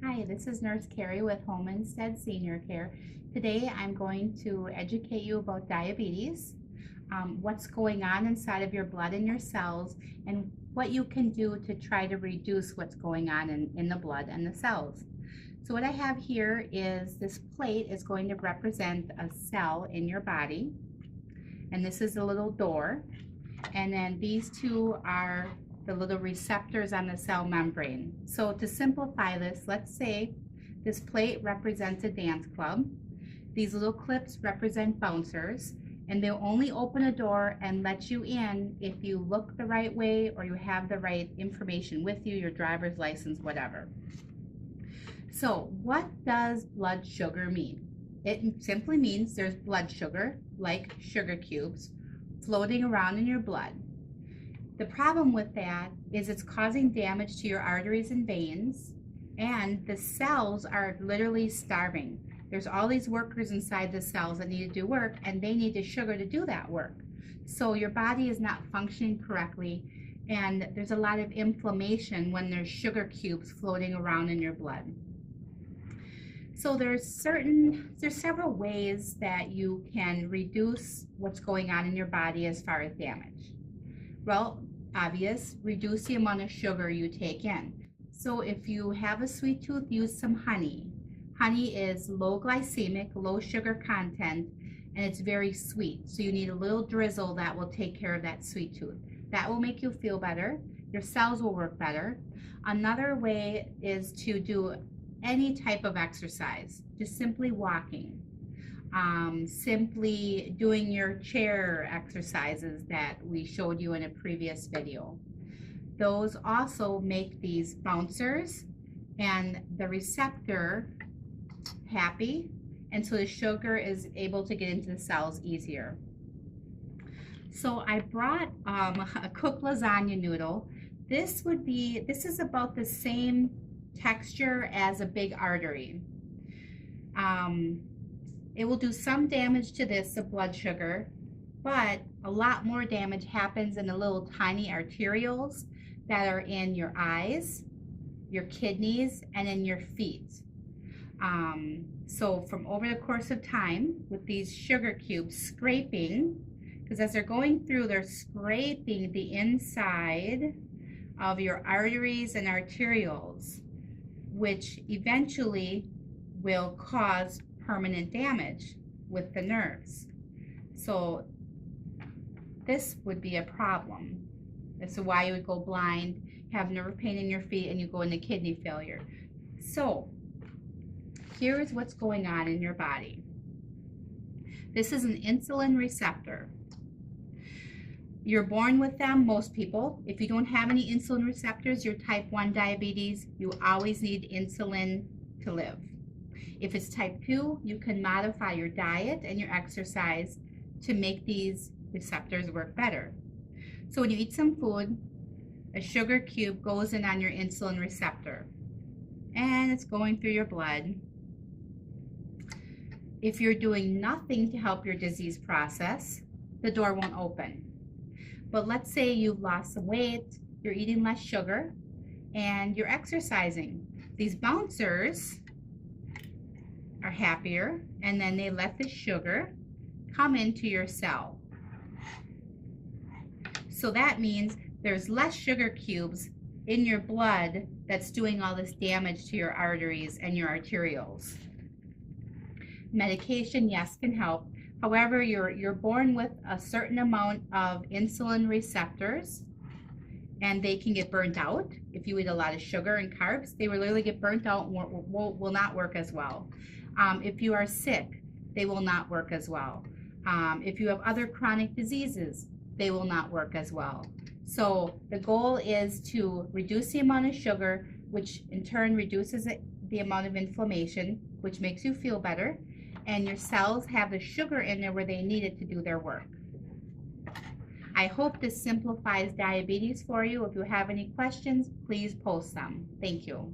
Hi, this is Nurse Carrie with Home Instead Senior Care. Today I'm going to educate you about diabetes, what's going on inside of your blood and your cells, and what you can do to try to reduce what's going on in the blood and the cells. So what I have here is this plate is going to represent a cell in your body, and this is a little door, and then these two are the little receptors on the cell membrane. So to simplify this, let's say this plate represents a dance club. These little clips represent bouncers, and they'll only open a door and let you in if you look the right way or you have the right information with you, your driver's license, whatever. So what does blood sugar mean? It simply means there's blood sugar, like sugar cubes, floating around in your blood. The problem with that is it's causing damage to your arteries and veins, and the cells are literally starving. There's all these workers inside the cells that need to do work, and they need the sugar to do that work. So your body is not functioning correctly, and there's a lot of inflammation when there's sugar cubes floating around in your blood. So there's several ways that you can reduce what's going on in your body as far as damage. Well, obvious, reduce the amount of sugar you take in. So if you have a sweet tooth, use some honey. Honey is low glycemic, low sugar content, and it's very sweet. So you need a little drizzle that will take care of that sweet tooth. That will make you feel better. Your cells will work better. Another way is to do any type of exercise, just simply walking. Simply doing your chair exercises that we showed you in a previous video. Those also make these bouncers and the receptor happy, and so the sugar is able to get into the cells easier. So I brought a cooked lasagna noodle. This is about the same texture as a big artery. It will do some damage to the blood sugar, but a lot more damage happens in the little tiny arterioles that are in your eyes, your kidneys, and in your feet. So from over the course of time, with these sugar cubes scraping, because as they're going through, they're scraping the inside of your arteries and arterioles, which eventually will cause permanent damage with the nerves. So this would be a problem. This is why you would go blind, have nerve pain in your feet, and you go into kidney failure. So here's what's going on in your body. This is an insulin receptor. You're born with them, most people. If you don't have any insulin receptors, you're type 1 diabetes. You always need insulin to live. If it's type 2, you can modify your diet and your exercise to make these receptors work better. So when you eat some food, a sugar cube goes in on your insulin receptor, and it's going through your blood. If you're doing nothing to help your disease process, the door won't open. But let's say you've lost some weight, you're eating less sugar, and you're exercising. These bouncers are happier, and then they let the sugar come into your cell. So that means there's less sugar cubes in your blood that's doing all this damage to your arteries and your arterioles. Medication, yes, can help. However, you're born with a certain amount of insulin receptors, and they can get burnt out. If you eat a lot of sugar and carbs, they will literally get burnt out and will not work as well. If you are sick, they will not work as well. If you have other chronic diseases, they will not work as well. So the goal is to reduce the amount of sugar, which in turn reduces the amount of inflammation, which makes you feel better, and your cells have the sugar in there where they need it to do their work. I hope this simplifies diabetes for you. If you have any questions, please post them. Thank you.